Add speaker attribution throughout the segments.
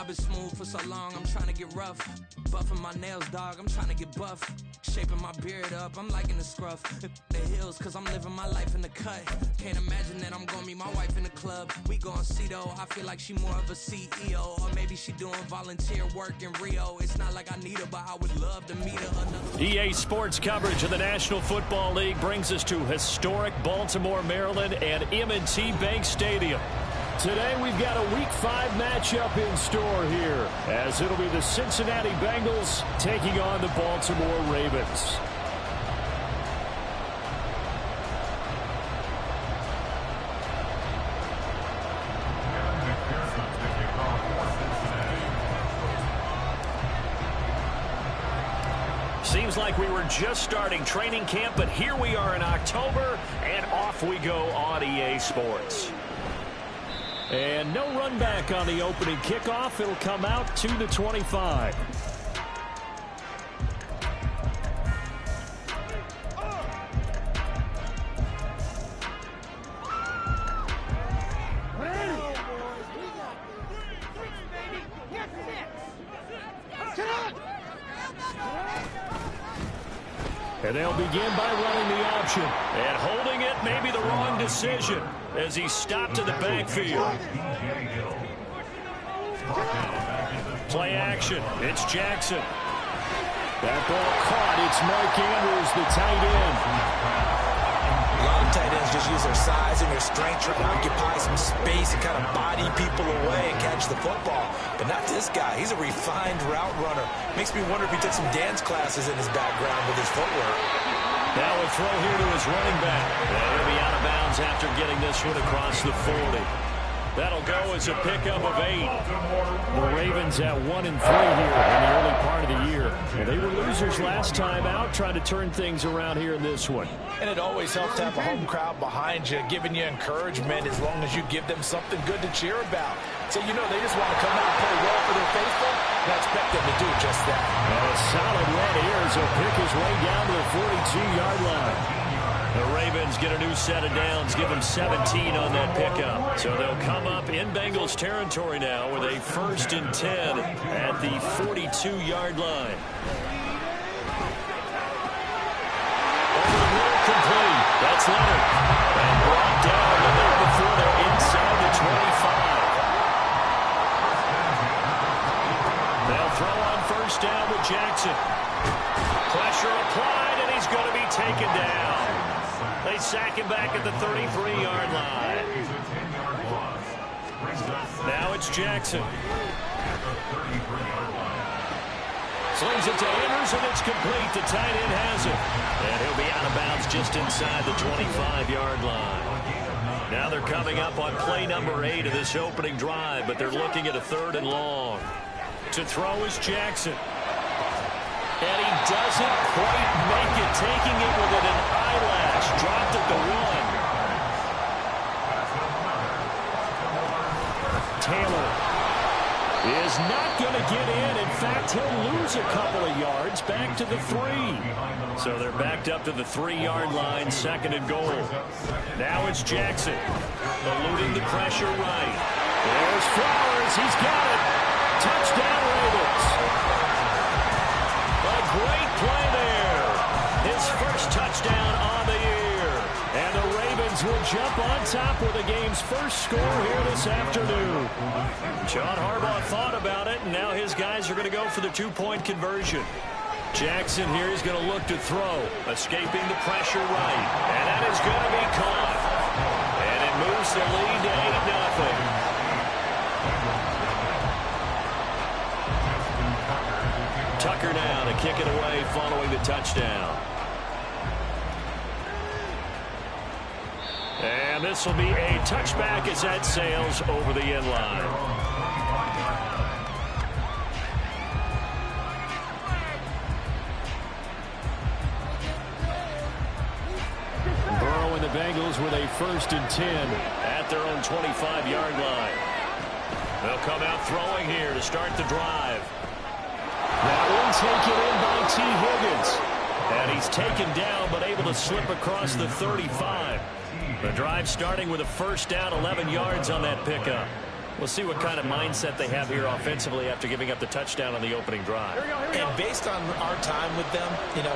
Speaker 1: I've been smooth for so long, I'm trying to get rough. Buffing my nails, dog, I'm trying to get buff. Shaping my beard up, I'm liking the scruff. The hills, cause I'm living my life in the cut. Can't imagine that I'm gonna meet my wife in the club. We gon' see though, I feel like she more of a CEO. Or maybe she doing volunteer work in Rio. It's not like I need her, but I would love to meet her.
Speaker 2: EA Sports coverage of the National Football League brings us to historic Baltimore, Maryland and M&T Bank Stadium. Today we've got a Week 5 matchup in store here, as it'll be the Cincinnati Bengals taking on the Baltimore Ravens. Seems like we were just starting training camp, but here we are in October, and off we go on EA Sports. And no run back on the opening kickoff. It'll come out to the 25. And they'll begin by running the option. And holding it may be the wrong decision as he stopped in the backfield. Play action. It's Jackson. That ball caught. It's Mark Andrews, the tight end.
Speaker 3: A lot of tight ends just use their size and their strength to occupy some space and kind of body people away and catch the football. But not this guy. He's a refined route runner. Makes me wonder if he took some dance classes in his background with his footwork.
Speaker 2: Now a throw here to his running back. He'll be out of bounds after getting this one across the 40. That'll go as a pickup of 8. The Ravens at 1-3 here in the early part of the year. And they were losers last time out, trying to turn things around here in this one.
Speaker 3: And it always helps to have a home crowd behind you, giving you encouragement as long as you give them something good to cheer about. So, you know, they just want to come out and play well for their faithful, and I expect them to do just that.
Speaker 2: And a solid run here as he'll pick his way down to the 42-yard line. The Ravens get a new set of downs, give them 17 on that pickup. So they'll come up in Bengals territory now with a 1st and 10 at the 42-yard line. Over the middle, complete. That's Leonard. And brought down a minute before they're inside the 25. They'll throw on 1st down with Jackson. Pressure applied, and he's going to be taken down. They sack him back at the 33-yard line. Now it's Jackson. Slings it to Andrews, and it's complete. The tight end has it. And he'll be out of bounds just inside the 25-yard line. Now they're coming up on play number 8 of this opening drive, but they're looking at a 3rd and long. To throw is Jackson. And he doesn't quite make it, taking it within an eyelash. Dropped at the 1. Taylor is not going to get in. In fact, he'll lose a couple of yards back to the 3. So they're backed up to the 3-yard line, 2nd and goal. Now it's Jackson, eluding the pressure right. There's Flowers. He's got it. Touchdown, Ravens. A great play there. His first touchdown on the year. And the Ravens will jump on top with the game's first score here this afternoon. John Harbaugh thought about it, and now his guys are going to go for the 2-point conversion. Jackson here is going to look to throw, escaping the pressure right. And that is going to be caught. And it moves their lead to 8-0. Tucker now to kick it away following the touchdown. And this will be a touchback as that sails over the end line. Burrow and the Bengals with a 1st and 10 at their own 25-yard line. They'll come out throwing here to start the drive. That one taken in by T. Higgins. And he's taken down but able to slip across the 35. The drive starting with a 1st down, 11 yards on that pickup. We'll see what kind of mindset they have here offensively after giving up the touchdown on the opening drive.
Speaker 3: And based on our time with them,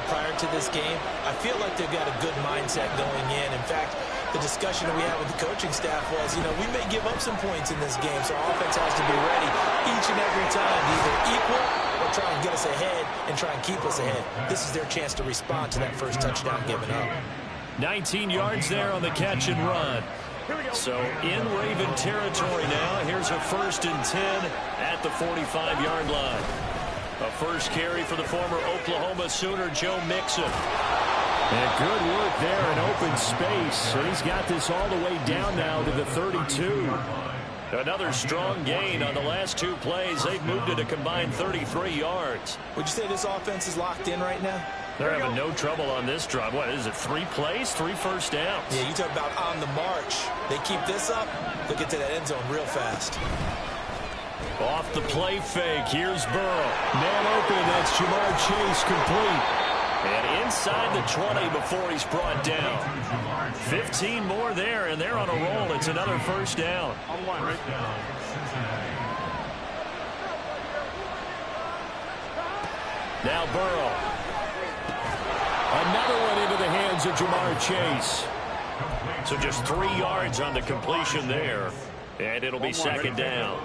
Speaker 3: prior to this game, I feel like they've got a good mindset going in. In fact, the discussion that we had with the coaching staff was, we may give up some points in this game, so our offense has to be ready each and every time to either equal or try and get us ahead and try and keep us ahead. This is their chance to respond to that first touchdown given up.
Speaker 2: 19 yards there on the catch and run. So in Raven territory now. Here's a 1st and 10 at the 45-yard line. A first carry for the former Oklahoma Sooner, Joe Mixon. And good work there in open space. So he's got this all the way down now to the 32. Another strong gain on the last 2 plays. They've moved it a combined 33 yards.
Speaker 3: Would you say this offense is locked in right now?
Speaker 2: They're having no trouble on this drive. What is it, 3 plays, 3 first downs?
Speaker 3: Yeah, you talk about on the march. They keep this up, they'll get to that end zone real fast.
Speaker 2: Off the play fake, here's Burrow. Man open, that's Jamar Chase complete. And inside the 20 before he's brought down. 15 more there, and they're on a roll. It's another first down. Now Burrow. Another one into the hands of Jamar Chase. So just 3 yards on the completion there. And it'll be second down.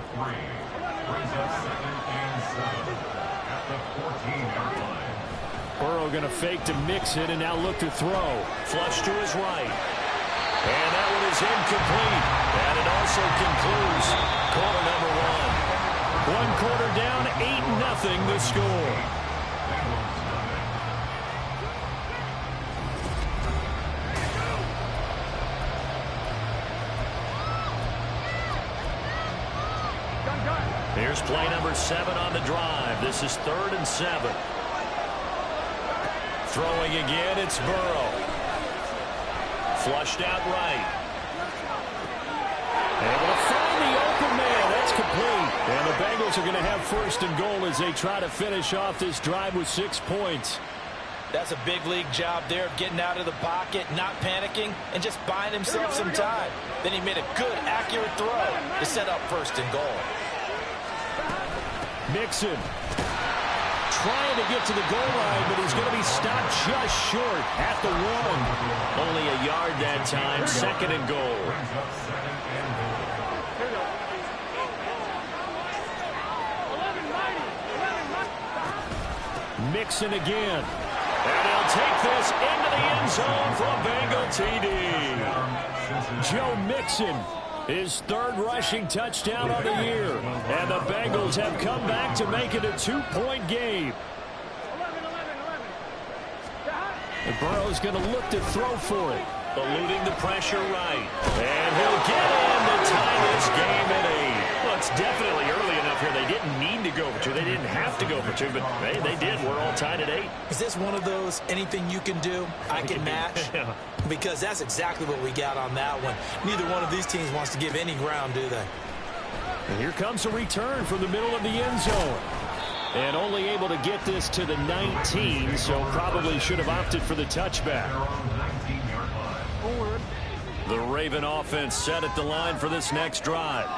Speaker 2: Burrow going to fake to mix it and now look to throw. Flush to his right. And that one is incomplete. And it also concludes quarter number 1. 1 quarter down, 8-0 the score. Here's play number 7 on the drive. This is 3rd and 7. Throwing again, it's Burrow. Flushed out right. Able to find the open man. That's complete. And the Bengals are going to have 1st and goal as they try to finish off this drive with 6 points.
Speaker 3: That's a big league job there of getting out of the pocket, not panicking, and just buying himself some time. Then he made a good, accurate throw to set up 1st and goal.
Speaker 2: Mixon trying to get to the goal line, but he's going to be stopped just short at the 1. Only a yard that time, 2nd and goal. Mixon again. And he'll take this into the end zone for a Bengal TD. Joe Mixon. His 3rd rushing touchdown of the year. And the Bengals have come back to make it a 2-point game. And Burrow's going to look to throw for it. Eluding the pressure right. And he'll get in to tie this game at 8. Well, it's definitely early enough here. They didn't need to go for 2. They didn't have to go for 2, but hey, they did. We're all tied at 8.
Speaker 3: Is this one of those anything you can do, I can match?
Speaker 2: Yeah.
Speaker 3: Because that's exactly what we got on that one. Neither one of these teams wants to give any ground, do they?
Speaker 2: And here comes a return from the middle of the end zone. And only able to get this to the 19, so probably should have opted for the touchback. The Raven offense set at the line for this next drive.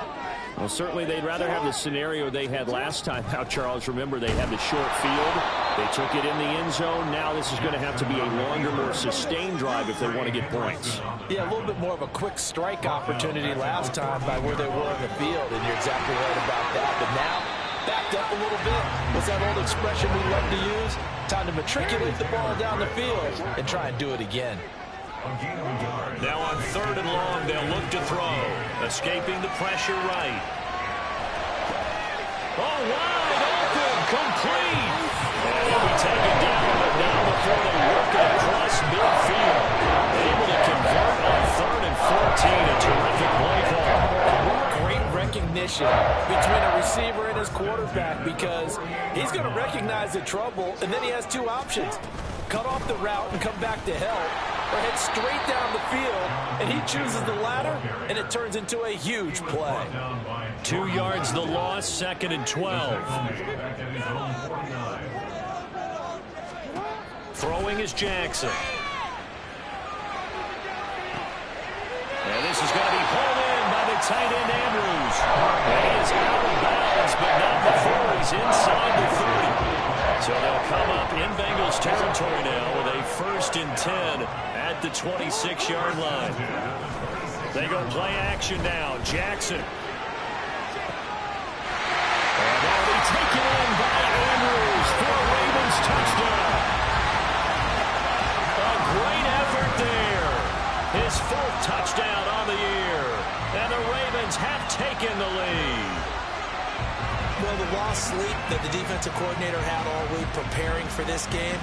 Speaker 2: Well, certainly they'd rather have the scenario they had last time out, Charles. Remember, they had the short field. They took it in the end zone. Now this is going to have to be a longer, more sustained drive if they want to get points.
Speaker 3: Yeah, a little bit more of a quick strike opportunity last time by where they were in the field, and you're exactly right about that. But now, backed up a little bit. What's that old expression we love to use? Time to matriculate the ball down the field and try and do it again.
Speaker 2: Now on 3rd and long, they'll look to throw. Escaping the pressure right. Oh, wide open, complete. And he'll be taken down, but now before they work it across midfield. Able to convert on 3rd and 14. A terrific play call.
Speaker 3: Great recognition between a receiver and his quarterback, because he's going to recognize the trouble, and then he has 2 options. Cut off the route and come back to help, or head straight down the field, and he chooses the latter, and it turns into a huge play.
Speaker 2: 2 yards the loss, 2nd and 12. Throwing is Jackson. And this is going to be pulled in by the tight end Andrews. he's inside the 30. So they'll come up in Bengals territory now with a 1st and 10 at the 26-yard line. They go play action now. Jackson. And that'll be taken in by Andrews for a Ravens touchdown. A great effort there. His 4th touchdown on the year. And the Ravens have taken the lead.
Speaker 3: Well, the lost sleep that the defensive coordinator had all week preparing for this game,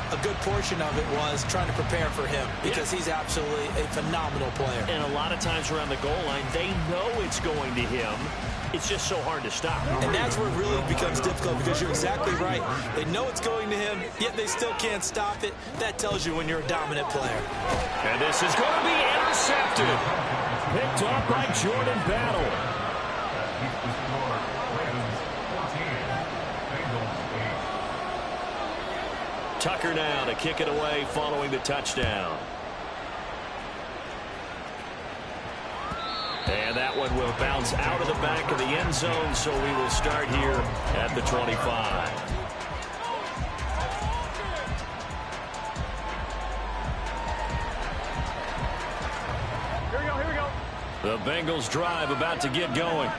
Speaker 3: a good portion of it was trying to prepare for him because he's absolutely a phenomenal player.
Speaker 2: And a lot of times around the goal line, they know it's going to him. It's just so hard to stop.
Speaker 3: And that's where it really becomes difficult because you're exactly right. They know it's going to him, yet they still can't stop it. That tells you when you're a dominant player.
Speaker 2: And this is going to be intercepted. Picked off by Jordan Battle. Tucker now to kick it away following the touchdown. And that one will bounce out of the back of the end zone, so we will start here at the 25.
Speaker 4: Here we go.
Speaker 2: The Bengals drive about to get going.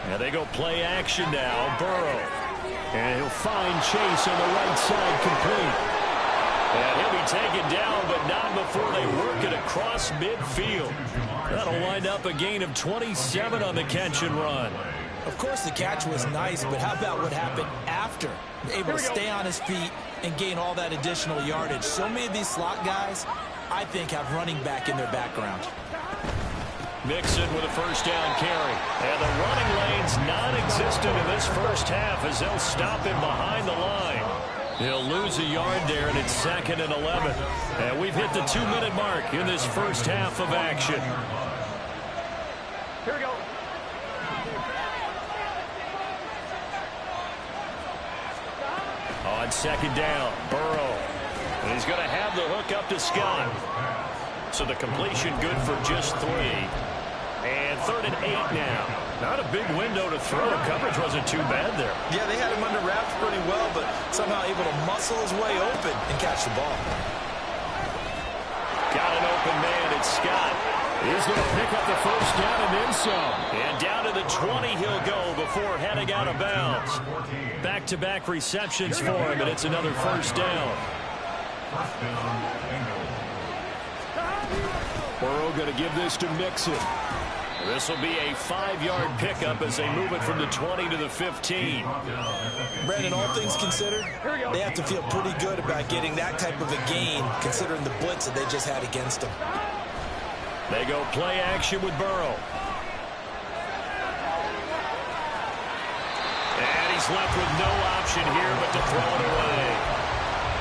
Speaker 2: And they go play action now. Burrow. And he'll find Chase on the right side complete. And he'll be taken down, but not before they work it across midfield. That'll wind up a gain of 27 on the catch and run.
Speaker 3: Of course, the catch was nice, but how about what happened after? Able to stay on his feet and gain all that additional yardage. So many of these slot guys, I think, have running back in their background.
Speaker 2: Mixon with a 1st down carry. And the running lane's non-existent in this first half as they'll stop him behind the line. He'll lose a yard there, and it's 2nd and 11. And we've hit the 2-minute mark in this first half of action.
Speaker 4: Here we go.
Speaker 2: On 2nd down, Burrow. And he's going to have the hook up to Scott. So the completion good for just 3. And 3rd and 8 now. Not a big window to throw. Coverage wasn't too bad there.
Speaker 3: Yeah, they had him under wraps pretty well, but somehow able to muscle his way open and catch the ball.
Speaker 2: Got an open man. It's Scott. He's going to pick up the 1st down and then some. And down to the 20 he'll go before heading out of bounds. Back-to-back receptions for him, and it's another 1st down. Burrow going to give this to Mixon. This will be a 5-yard pickup as they move it from the 20 to the 15.
Speaker 3: Brandon, all things considered, they have to feel pretty good about getting that type of a gain considering the blitz that they just had against them.
Speaker 2: They go play action with Burrow. And he's left with no option here but to throw it away.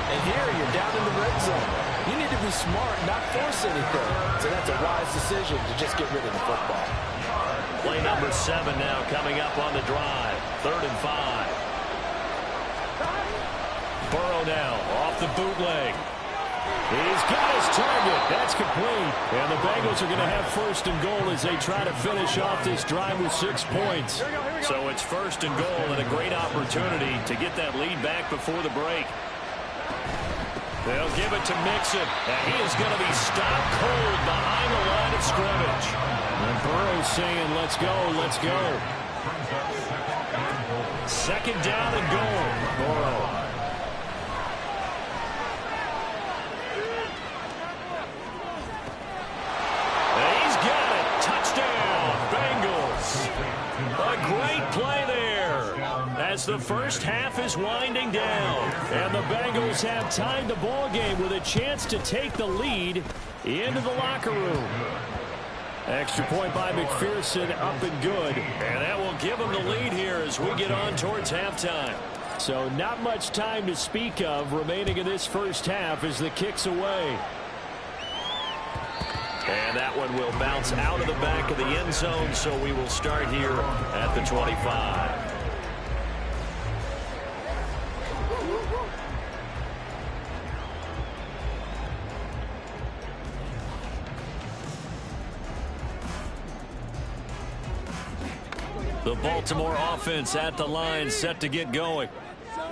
Speaker 3: And here you're down in the red zone. You need to be smart, not force anything. So that's a wise decision to just get rid of the football.
Speaker 2: Play number 7 now coming up on the drive. 3rd and 5. Burrow now off the bootleg. He's got his target. That's complete. And the Bengals are going to have 1st and goal as they try to finish off this drive with 6 points. So it's 1st and goal and a great opportunity to get that lead back before the break. They'll give it to Mixon. And he is going to be stopped cold behind the line of scrimmage. And Burrow's saying, let's go, let's go. 2nd down and goal. Burrow. And he's got it. Touchdown, Bengals. A great play there. As the first half is winding down, and the Bengals have tied the ball game with a chance to take the lead into the locker room. Extra point by McPherson, up and good, and that will give them the lead here as we get on towards halftime. So not much time to speak of remaining in this first half as the kick's away. And that one will bounce out of the back of the end zone, so we will start here at the 25. The Baltimore offense at the line, set to get going.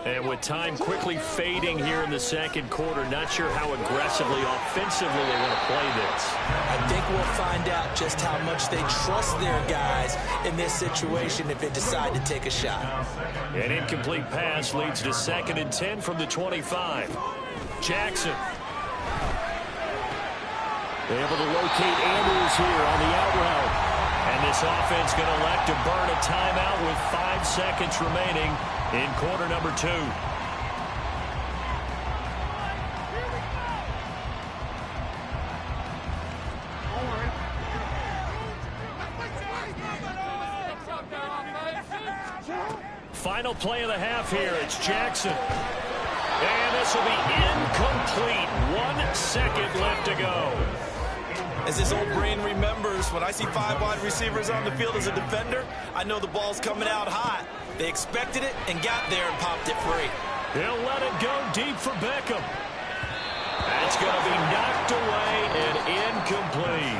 Speaker 2: And with time quickly fading here in the second quarter, not sure how aggressively, offensively they want to play this.
Speaker 3: I think we'll find out just how much they trust their guys in this situation if they decide to take a shot.
Speaker 2: An incomplete pass leads to 2nd and 10 from the 25. Jackson. They're able to locate Andrews here on the out route. And this offense going to elect to burn a timeout with 5 seconds remaining in quarter number 2. Final play of the half here. It's Jackson. And this will be incomplete. 1 second left to go.
Speaker 3: As this old brain remembers, when I see 5 wide receivers on the field as a defender, I know the ball's coming out hot. They expected it and got there and popped it free.
Speaker 2: He'll let it go deep for Beckham. That's going to be knocked away and incomplete.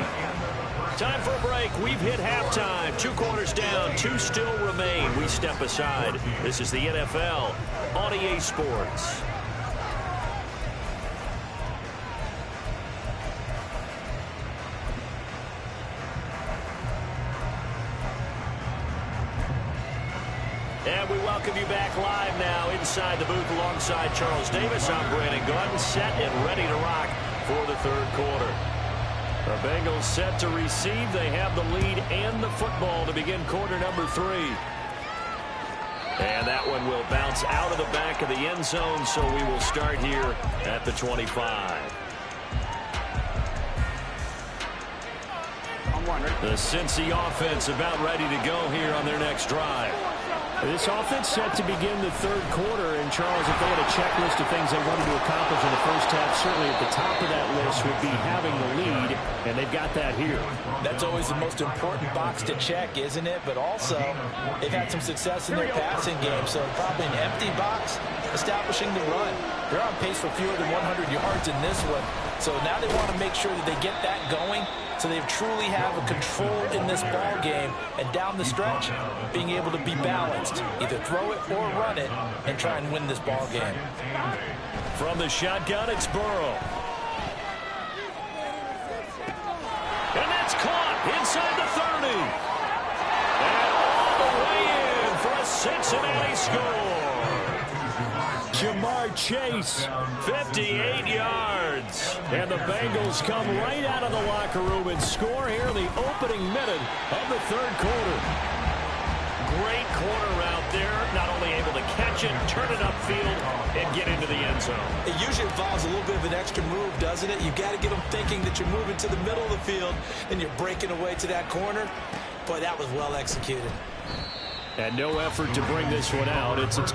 Speaker 2: Time for a break. We've hit halftime. 2 quarters down, 2 still remain. We step aside. This is the NFL on EA Sports. And we welcome you back live now inside the booth alongside Charles Davis. I'm Brandon Gordon, set and ready to rock for the 3rd quarter. The Bengals set to receive. They have the lead and the football to begin quarter number 3. And that one will bounce out of the back of the end zone, so we will start here at the 25. The Cincy offense about ready to go here on their next drive.
Speaker 4: This offense set to begin the 3rd quarter, and Charles, if they had a checklist of things they wanted to accomplish in the first half, certainly at the top of that list would be having the lead, and they've got that here.
Speaker 3: That's always the most important box to check, isn't it? But also, they've had some success in their passing game, so probably an empty box establishing the run. They're on pace for fewer than 100 yards in this one, so now they want to make sure that they get that going so they truly have a control in this ball game, and down the stretch, being able to be balanced. Either throw it or run it and try and win this ball game.
Speaker 2: From the shotgun, it's Burrow. And that's caught inside the 30. And all the way in for a Cincinnati score.
Speaker 4: Jamar Chase,
Speaker 2: 58 yards.
Speaker 4: and the Bengals come right out of the locker room and score here in the opening minute of the 3rd quarter.
Speaker 2: Great corner route there, not only able to catch it, turn it upfield, and get into the end zone.
Speaker 3: It usually involves a little bit of an extra move, doesn't it? You've got to get them thinking that you're moving to the middle of the field, and you're breaking away to that corner. Boy, that was well executed.
Speaker 4: And no effort to bring this one out. It's a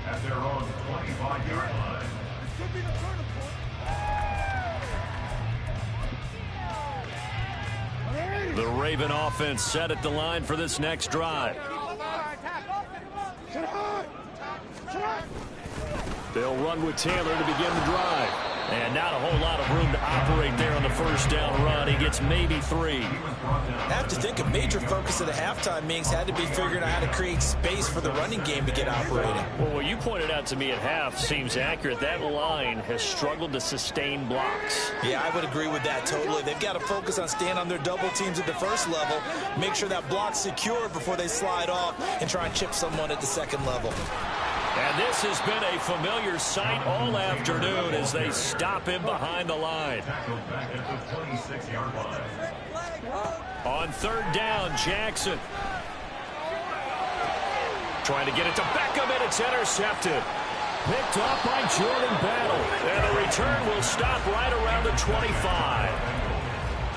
Speaker 5: at their own 25-yard line.
Speaker 2: The Raven offense set at the line for this next drive.
Speaker 4: They'll run with Taylor to begin the drive.
Speaker 2: And not a whole lot of room to operate there on the first down run. He gets maybe 3.
Speaker 3: I have to think a major focus of the halftime meetings had to be figuring out how to create space for the running game to get operating.
Speaker 2: Well, what you pointed out to me at half seems accurate. That line has struggled to sustain blocks.
Speaker 3: Yeah, I would agree with that totally. They've got to focus on staying on their double teams at the first level, make sure that block's secure before they slide off and try and chip someone at the second level.
Speaker 2: And this has been a familiar sight all afternoon as they stop him behind the line. On 3rd down, Jackson. Trying to get it to Beckham, and it's intercepted.
Speaker 4: Picked up by Jordan Battle.
Speaker 2: And the return will stop right around the 25.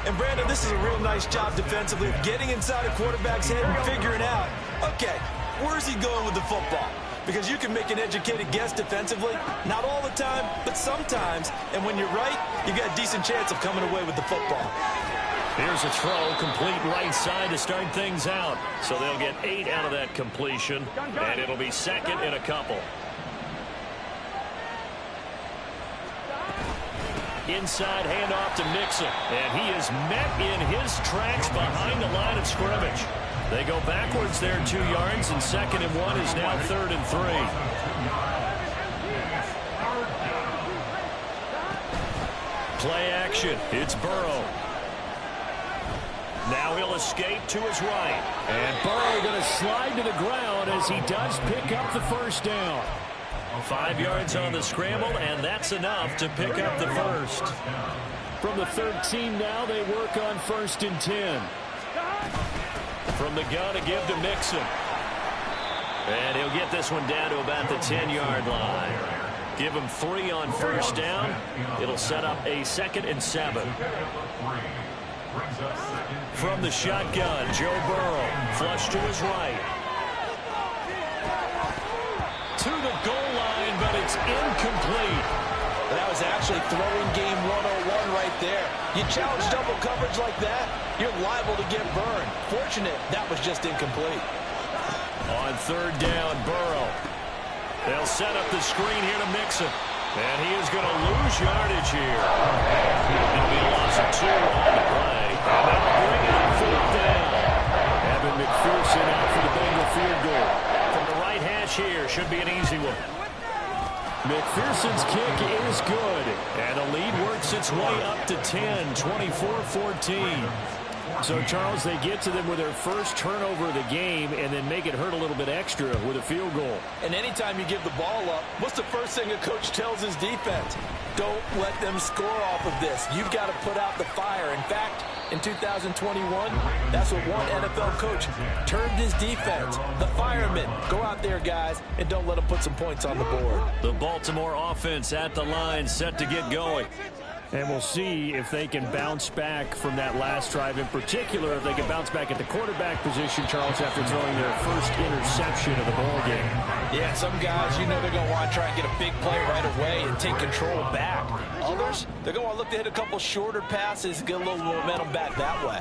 Speaker 3: And, Brandon, this is a real nice job defensively of getting inside a quarterback's head and figuring out, okay, Where's he going with the football? Because you can make an educated guess defensively, not all the time, but sometimes. And when you're right, you got a decent chance of coming away with the football.
Speaker 2: Here's a throw, complete right side to start things out. So they'll get 8 out of that completion, and it'll be second and a couple. Inside handoff to Mixon, and he is met in his tracks behind the line of scrimmage. They go backwards there 2 yards, and 2nd and 1 is now 3rd and 3. Play action. It's Burrow. Now he'll escape to his right.
Speaker 4: And Burrow going to slide to the ground as he does pick up the first down.
Speaker 2: 5 yards on the scramble, and that's enough to pick up the first.
Speaker 4: From the 13 now, they work on 1st and 10.
Speaker 2: From the gun to give to Mixon. And he'll get this one down to about the 10-yard line. Give him 3 on first down. It'll set up a 2nd and 7. From the shotgun, Joe Burrow, flush to his right. To the goal line, but it's incomplete.
Speaker 3: That was actually throwing game 101 right there. You challenge double coverage like that, you're liable to get burned. Fortunate, that was just incomplete.
Speaker 2: On 3rd down, Burrow. They'll set up the screen here to Mixon. And he is going to lose yardage here. It'll be a loss of 2 on the play. And that'll bring it up 4th down.
Speaker 4: Evan McPherson out for the Bengal field goal.
Speaker 2: From the right hash here, should be an easy one.
Speaker 4: McPherson's kick is good.
Speaker 2: And the lead works its way up to 10, 24-14.
Speaker 4: So, Charles, they get to them with their first turnover of the game and then make it hurt a little bit extra with a field goal.
Speaker 3: And anytime you give the ball up, what's the first thing a coach tells his defense? Don't let them score off of this. You've got to put out the fire. In fact, in 2021, that's what one NFL coach termed his defense. The firemen. Go out there, guys, and don't let them put some points on the board.
Speaker 2: The Baltimore offense at the line, set to get going.
Speaker 4: And we'll see if they can bounce back from that last drive. In particular, if they can bounce back at the quarterback position, Charles, after throwing their first interception of the ball game.
Speaker 3: Yeah, some guys, you know they're going to want to try and get a big play right away and take control back. Others, they're going to want to look to hit a couple shorter passes, get a little momentum back that way.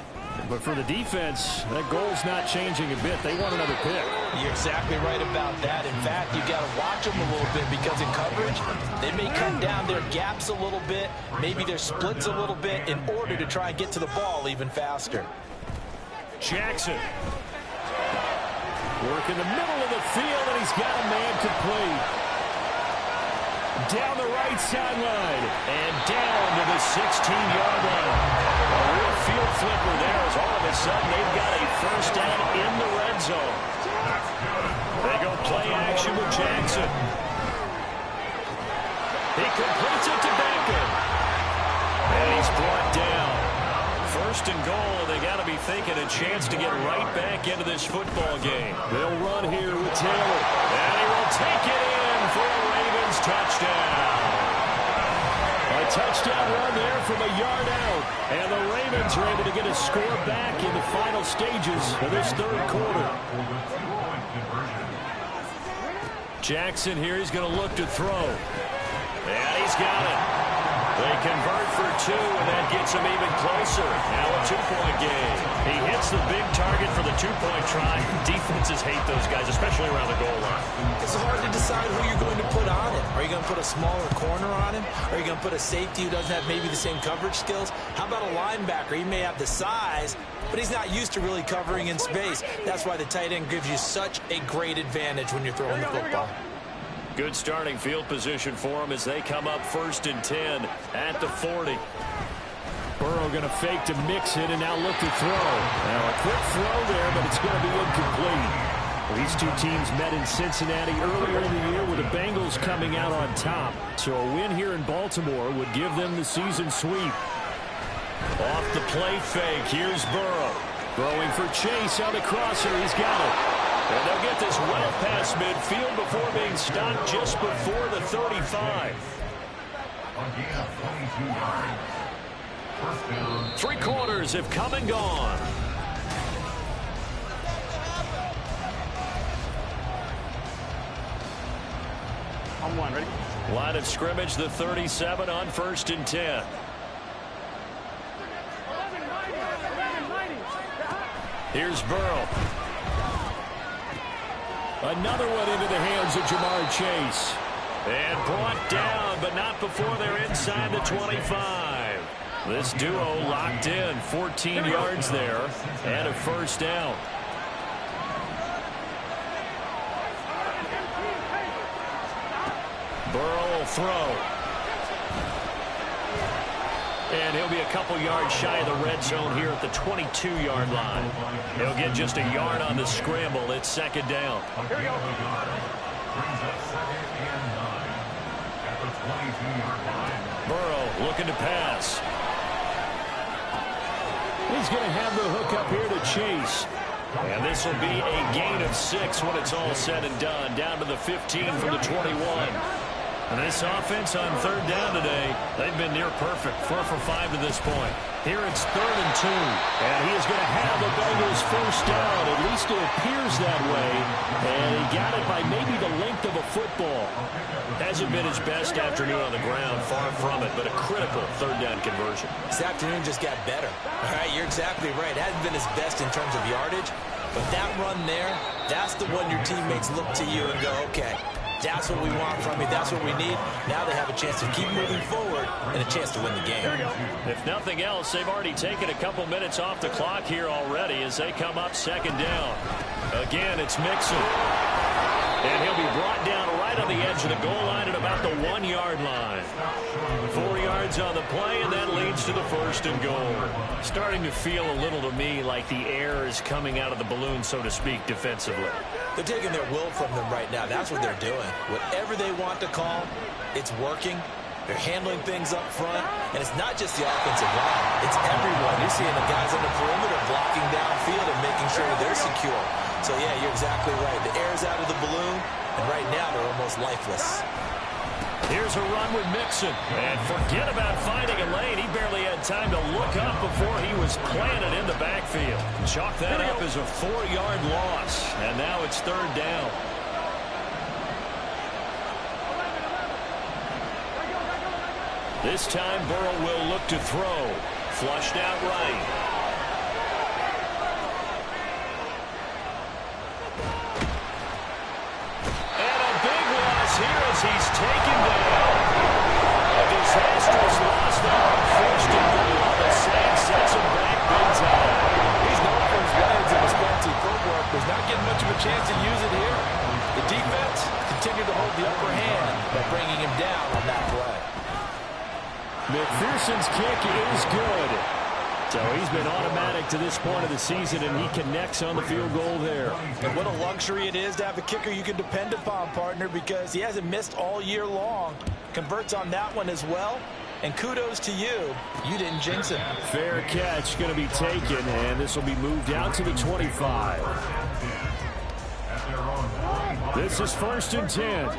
Speaker 4: But for the defense, that goal's not changing a bit. They want another pick.
Speaker 3: You're exactly right about that. In fact, you've got to watch them a little bit because in coverage, they may cut down their gaps a little bit, maybe their splits a little bit in order to try and get to the ball even faster.
Speaker 2: Jackson.
Speaker 4: Work in the middle of the field, and he's got a man complete. Down the right sideline.
Speaker 2: And down to the 16-yard line. A real field flipper there as all of a sudden they've got a first down in the red zone. They go play action with Jackson. He completes it to Baker. And he's brought down. First and goal, and they got to be thinking a chance to get right back into this football game.
Speaker 4: They'll run here with Taylor.
Speaker 2: And he will take it in for a Ravens touchdown.
Speaker 4: A touchdown run there from a yard out. And the Ravens are able to get a score back in the final stages of this 3rd quarter.
Speaker 2: Jackson here, he's going to look to throw. And he's got it. They convert for 2, and that gets him even closer. Now a 2-point game. He hits the big target for the 2-point try. Defenses hate those guys, especially around the goal line.
Speaker 3: It's hard to decide who you're going to put on him. Are you going to put a smaller corner on him? Are you going to put a safety who doesn't have maybe the same coverage skills? How about a linebacker? He may have the size, but he's not used to really covering in space. That's why the tight end gives you such a great advantage when you're throwing the football.
Speaker 2: Good starting field position for them as they come up 1st and 10 at the 40.
Speaker 4: Burrow going to fake to Mixon and now look to throw. Now a quick throw there, but it's going to be incomplete. Well, these two teams met in Cincinnati earlier in the year with the Bengals coming out on top. So a win here in Baltimore would give them the season sweep.
Speaker 2: Off the play fake, here's Burrow.
Speaker 4: Throwing for Chase on the crosser, he's got it.
Speaker 2: And they'll get this well past midfield before being stopped just before the 35. 3 quarters have come and gone.
Speaker 6: and 1. Ready?
Speaker 4: Line of scrimmage, the 37 on 1st and 10. Here's Burrow. Another one into the hands of Jamar Chase. And brought down, but not before they're inside the 25. This duo locked in, 14 yards there, and a first down. Burrow will throw. And he'll be a couple yards shy of the red zone here at the 22-yard line. He'll get just a yard on the scramble. It's 2nd down.
Speaker 6: Here we go.
Speaker 4: Burrow looking to pass. He's going to have the hook up here to Chase. And this will be a gain of 6 when it's all said and done. Down to the 15 from the 21. And this offense on 3rd down today, they've been near perfect. 4 for 5 to this point. Here it's 3rd and 2. And he is going to have the Bengals first down. At least it appears that way. And he got it by maybe the length of a football. Hasn't been his best afternoon on the ground. Far from it, but a critical 3rd down conversion.
Speaker 3: This afternoon just got better. All right, you're exactly right. It hasn't been his best in terms of yardage. But that run there, that's the one your teammates look to you and go, okay, that's what we want from you. That's what we need. Now they have a chance to keep moving forward and a chance to win the game.
Speaker 4: If nothing else, they've already taken a couple minutes off the clock here already as they come up 2nd down. Again, it's Mixon. And he'll be brought down right on the edge of the goal line at about the 1-yard line. 4 yards on the play, and that leads to the 1st and goal. Starting to feel a little to me like the air is coming out of the balloon, so to speak, defensively.
Speaker 3: They're taking their will from them right now. That's what they're doing. Whatever they want to call, it's working. They're handling things up front. And it's not just the offensive line. It's everyone. You're seeing the guys on the perimeter blocking downfield and making sure that they're secure. So, yeah, you're exactly right. The air's out of the balloon, and right now they're almost lifeless.
Speaker 4: Here's a run with Mixon. And forget about finding a lane. He barely had time to look up before he was planted in the backfield. Chalk that up as a 4-yard loss. And now it's 3rd down. This time Burrow will look to throw. Flushed out right. Here as he's taken down. A disastrous loss there on 1st and goal. The Saints sets him back big time.
Speaker 3: He's known for his legs and his fancy footwork. There's not getting much of a chance to use it here. The defense continued to hold the upper hand by bringing him down on that play.
Speaker 4: McPherson's kick is good. So he's been automatic to this point of the season, and he connects on the field goal there.
Speaker 3: And what a luxury it is to have a kicker you can depend upon, partner, because he hasn't missed all year long. Converts on that one as well. And kudos to you. You didn't jinx it.
Speaker 4: Fair catch going to be taken, and this will be moved out to the 25. This is 1st and 10.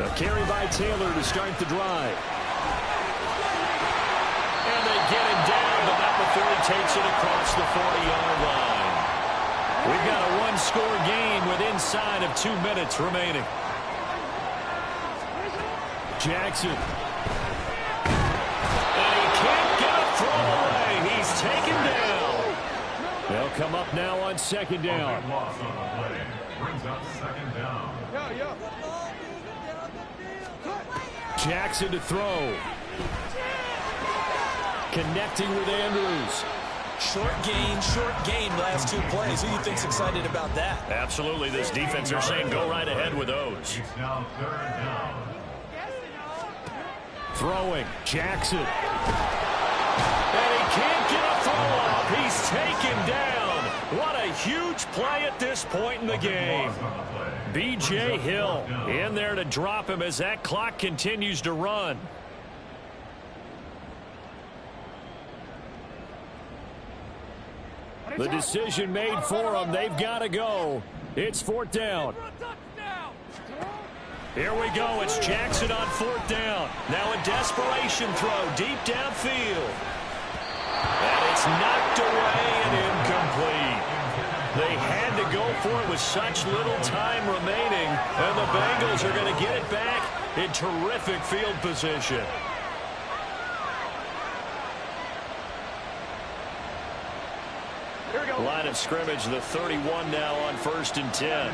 Speaker 4: A carry by Taylor to start the drive. And they get him down, but not before he takes it across the 40-yard line. We've got a one-score game with inside of 2 minutes remaining. Jackson. And he can't get a throw away. He's taken down. They'll come up now on 2nd down.
Speaker 5: Brings up 2nd down.
Speaker 4: Jackson to throw. Connecting with Andrews.
Speaker 3: Short gain last 2 plays. Who do you think's excited about that?
Speaker 4: Absolutely. This defense are saying go right ahead with those.
Speaker 5: It's now 3rd down.
Speaker 4: Throwing. Jackson. And he can't get a throw off. He's taken down. What a huge play at this point in the game. B.J. Hill in there to drop him as that clock continues to run. The decision made for them. They've got to go. It's 4th down. Here we go. It's Jackson on 4th down. Now a desperation throw deep downfield. And it's knocked away and incomplete. They had to go for it with such little time remaining. And the Bengals are going to get it back in terrific field position. Line of scrimmage, the 31 now on 1st and 10.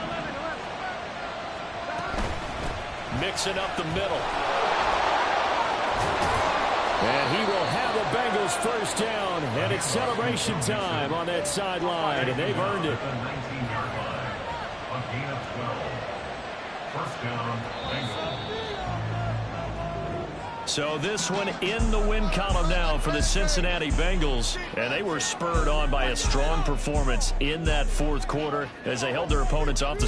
Speaker 4: Mixing up the middle. And he will have a Bengals first down. And it's celebration time on that sideline. And they've earned it.
Speaker 5: The 19-yard line. A gain of 12. First down, Bengals.
Speaker 4: So this one in the win column now for the Cincinnati Bengals. And they were spurred on by a strong performance in that fourth quarter as they held their opponents off the